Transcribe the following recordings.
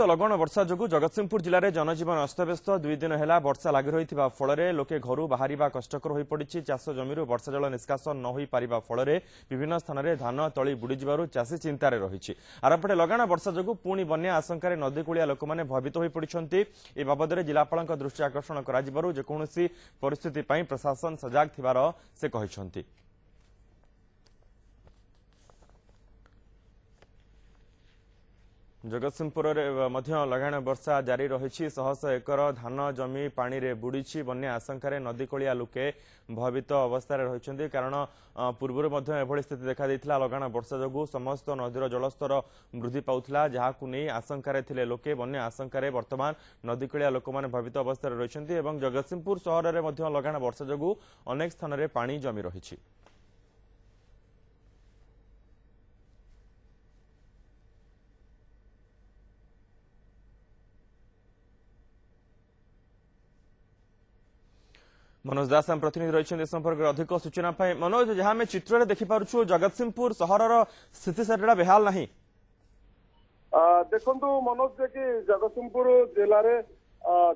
अतिरिक्त लगन वर्षा जो जगतसिंहपुर जिले में जनजीवन अस्तव्यस्त 2 दिन है वर्षा लगी रही फल लोके घर बाहर कष्टकर हो पड़ी। चाष जमी वर्षा जल निष्कासन न हो पारिबा फल विभिन्न स्थान में धान तली बुड़ीजु चाषी चिंतार रही। आरपटे लगाण वर्षा जो पुणी बन्या आशंकार नदीकूलिया लोक मैंने भयभीत हो पड़ते। ए बाबद जिलापाल दृष्टि आकर्षण करोसी परिस्थिति प्रशासन सजग थिबार से कहते। जगतसिंहपुर लगाण वर्षा जारी रही। शह शह एकर धान जमी पानी रे बुड़ी बन्या आशंकार नदीकूलिया लोके भयभीत अवस्था रही। कारण पूर्व एभली स्थिति देखा देइथिला। लगाण वर्षा जो समस्त नदीर जलस्तर वृद्धि पाउथिला जहाकु नै आशंकार थिले लोके बन्या आशंकार वर्तमान नदीकूलिया लोक माने भयभीत अवस्था रही। जगतसिंहपुर सहर में लगाण वर्षा जो अनेक स्थान में पानी जमी रही। मनोज दास आम प्रतिनिधि रही संपर्क में अधिक सूचना पाई। मनोज, जहां आम चित्र देखिपुर जगतसिंहपुर सहर स्थिति सारा बेहाल नहीं। देखु मनोज जे कि जगतसिंहपुर जिले में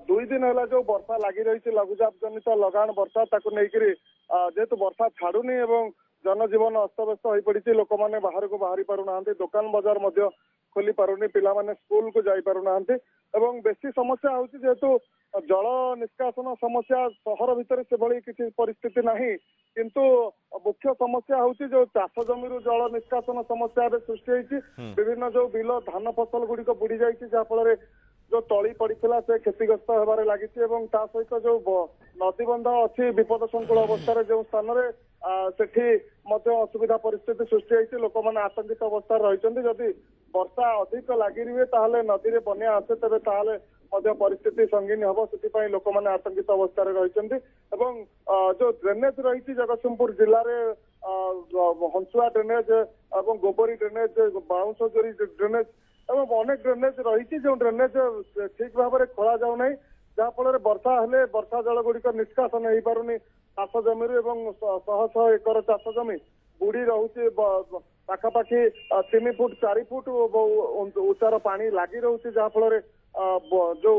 2 दिन है जो वर्षा लगी रही लघुचाप जनित लगाण वर्षा जेहेतु वर्षा छाड़ुनी एवं जनजीवन अस्तव्यस्त हो पड़ी। लोक मैंने बाहर को बाहरी पारुना, दुकान बजार खोली पारुनी, पिला माने स्कूल को जाई पारुना। बेसी समस्या होची जेहेतु जल निष्कासन समस्या सहर भितर से भली किसी परिस्थिति नहीं, किंतु मुख्य समस्या होची जो चाष जमी जल निष्कासन समस्या सृष्टि होती। विभिन्न जो बिल धान फसल गुड़िक बुड़ी जाइए जहाँफल जो तली पड़ा से क्षतिग्रस्त होबार लगी। सहित जो नदीबंध अच्छी विपद संकुल अवस्था जो स्थान में सेठी असुविधा परिस्थिति सृष्टि होती। लोक मैंने आतंकित अवस्था रही। जदि वर्षा अधिक लगी रही ताहले नदी में बन्या आसे तेरे ताहले परिस्थिति संगीन हम से लोक मैंने आतंकित अवस्था रही। जो ड्रेनेज रही जगतसिंहपुर जिले में हंसुआ ड्रेनेज और गोबरी ड्रेनेज, बाउंसजोरी ड्रेनेज और अनेक ड्रेनेज रही। जो ड्रेनेज ठीक भाव में खोला जाऊना जहाँफल वर्षा हेले वर्षा जल गुड़िक निष्कासन हो पारुनी। चाष जमी शह शह एकर चाष जमी बुड़ी रोचे पाखापाखि 3 फुट 4 फुट उच्चार पानी लगी रोचे जहाँफल जो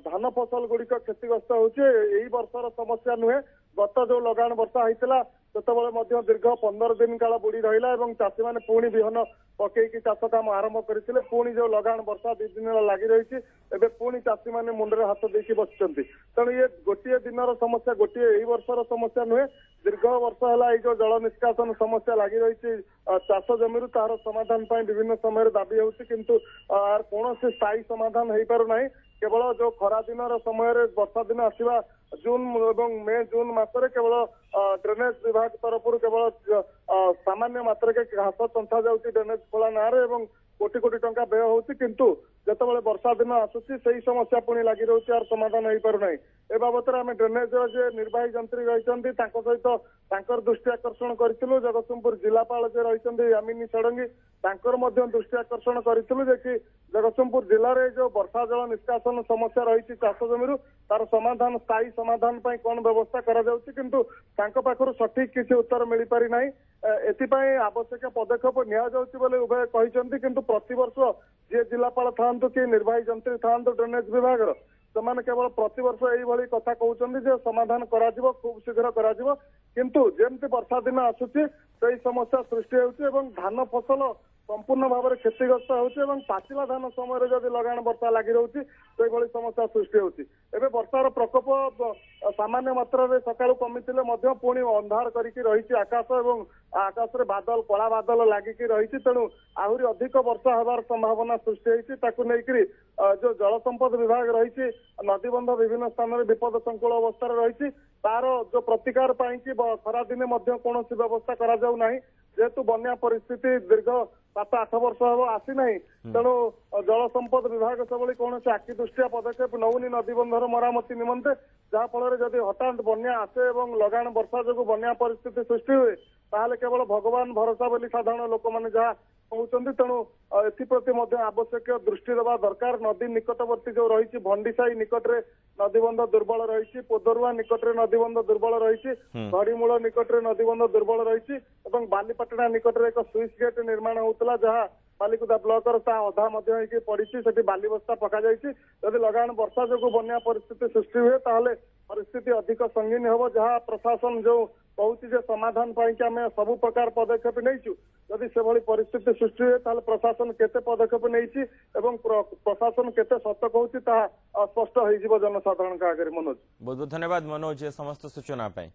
धान फसल गुड़िक क्षतिग्रस्त होची। वर्षर समस्या नुहे, गत जो लगाण वर्षा होता से दीर्घ 15 दिन काल बुड़ी रहा। चाषी मैंने पुणी विहन पकईकि चाष काम आरंभ करते। पुणी जो लगाण वर्षा 2 दिन लगी रही एवं पुणी चाषी मैंने मुंडे हाथ देकी बस। तेणु ये गोटे दिन समस्या, गोटे वर्षर समस्या नुहे, दीर्घ वर्ष है जो जल निष्कासन समस्या लगी रही। चाष जमी तार समाधान विभिन्न समय दाबी होती, किंतु कौन स्थायी समाधान हो पार ना। केवल जो खरा दिन समय वर्षा दिन आसवा जून और मे जून मसरे केवल ड्रेनेज विभाग तरफ केवल सामान्य मात्रा घास चंथा जाऊँगी ड्रेनेज खोला ना कोटी कोटी टंका व्यय होती। किंतु जितेबाला वर्षा दिन आसूसी से समस्या पुणी लगी रही और समाधान हो पार ना। ए बाबद आम ड्रेनेज जे निर्वाही जंत्री रही सहित दृष्टि आकर्षण करूँ। जगतसिंहपुर जिलापाल जे रही यामिनी षडंगी दृष्टि आकर्षण करूँ कि जगतसिंहपुर जिले में जो वर्षा जल निष्कासन समस्या रही चाष जमी तार समाधान स्थायी समाधान कौन व्यवस्था किंतु पाखर सठिक किसी उत्तर मिल पारि ना। एथिपाई आवश्यक पदक्षेप नि उभय कहते, किंतु प्रतिवर्ष जी जिलापाल था कि निर्वाही जंत्री था ड्रेनेज विभाग से केवल प्रतिवर्ष यही कथा कहते समाधान करा खूब शीघ्र करा। किंतु जमती वर्षा दिन आसूची से समस्या सृष्टि होती। धान फसल संपूर्ण भाव में क्षतिग्रस्त होती। पाचिला धान समय जब लगाण वर्षा लगी रही से समस्या सृष्टि होती। एवं वर्षार प्रकोप सामान्य मात्रा सका कमी पुणी अंधार करही आकाश और आकाश में बादल कला बादल लगिक रही। तेणु आहरी अधिक वर्षा हबार संभावना सृष्टि होती। जो जल संपद विभाग रही नदीबंध विभिन्न स्थान में विपद संकुल अवस्था रही तार जो प्रतिकार खरा दिने कौन व्यवस्था करा जाऊ नाही। जेहेतु बन्या परिस्थिति दीर्घ 7-8 वर्ष हम आसी ना। तेणु जल संपद विभाग से कौन आखि दृष्टिया पदक्षेप नौनी नदीबंधर मरामती निमंते जहाँफल जदि हठात बन्या आसे और लगाण वर्षा जो बन्या परिस्थिति सृष्टि हुए ताहले केवल भगवान भरोसा बोली साधारण लोक मैंने जहाँ कहते। तेणु एप्रति आवश्यक दृष्टि देवा दरकार। नदी निकटवर्ती जो रही भंडीसाई निकटरे नदीबंध दुर्बल रही, पोदरुआ निकटरे नदीबंध दुर्बल रही, घड़ीमूल निकटरे नदीबंध दुर्बल रही, बालीपाटना निकटरे एक स्विच गेट निर्माण होता जहाँ ବାଲିକୁଦା ବ୍ଲକର ତା ଅଧା ମଧ୍ୟ ହେଇକି ପଡିଛି ସେଠି ବାଲି ବସ୍ତା ପକାଯାଇଛି ଯଦି ଲଗାଣ ବର୍ଷା ଯୋଗୁଁ ବନ୍ୟା ପରିସ୍ଥିତି ସୃଷ୍ଟି ହୁଏ ତାହେଲେ ପରିସ୍ଥିତି ଅଧିକ ସଙ୍ଗୀନ ହେବ ଯାହା ପ୍ରଶାସନ ଯୋଉ କହୁଛି ଯେ ସମାଧାନ ପାଇଁ ଆମେ ସବୁ ପ୍ରକାର ପଦକ୍ଷେପ ନେଇଛୁ ଯଦି ସେଭଳି ପରିସ୍ଥିତି ସୃଷ୍ଟି ହୁଏ ତାହେଲେ ପ୍ରଶାସନ କେତେ ପଦକ୍ଷେପ ନେଇଛି ଏବଂ ପ୍ରଶାସନ କେତେ ସତ କହୁଛି ତାହା ସ୍ପଷ୍ଟ ହେଇଯିବ ଜନସାଧାରଣଙ୍କ ଆଗରେ। ମନୋଜ ବହୁତ ବହୁତ ଧନ୍ୟବାଦ ମନୋଜ ଏ ସମସ୍ତ ସୂଚନା ପାଇଁ।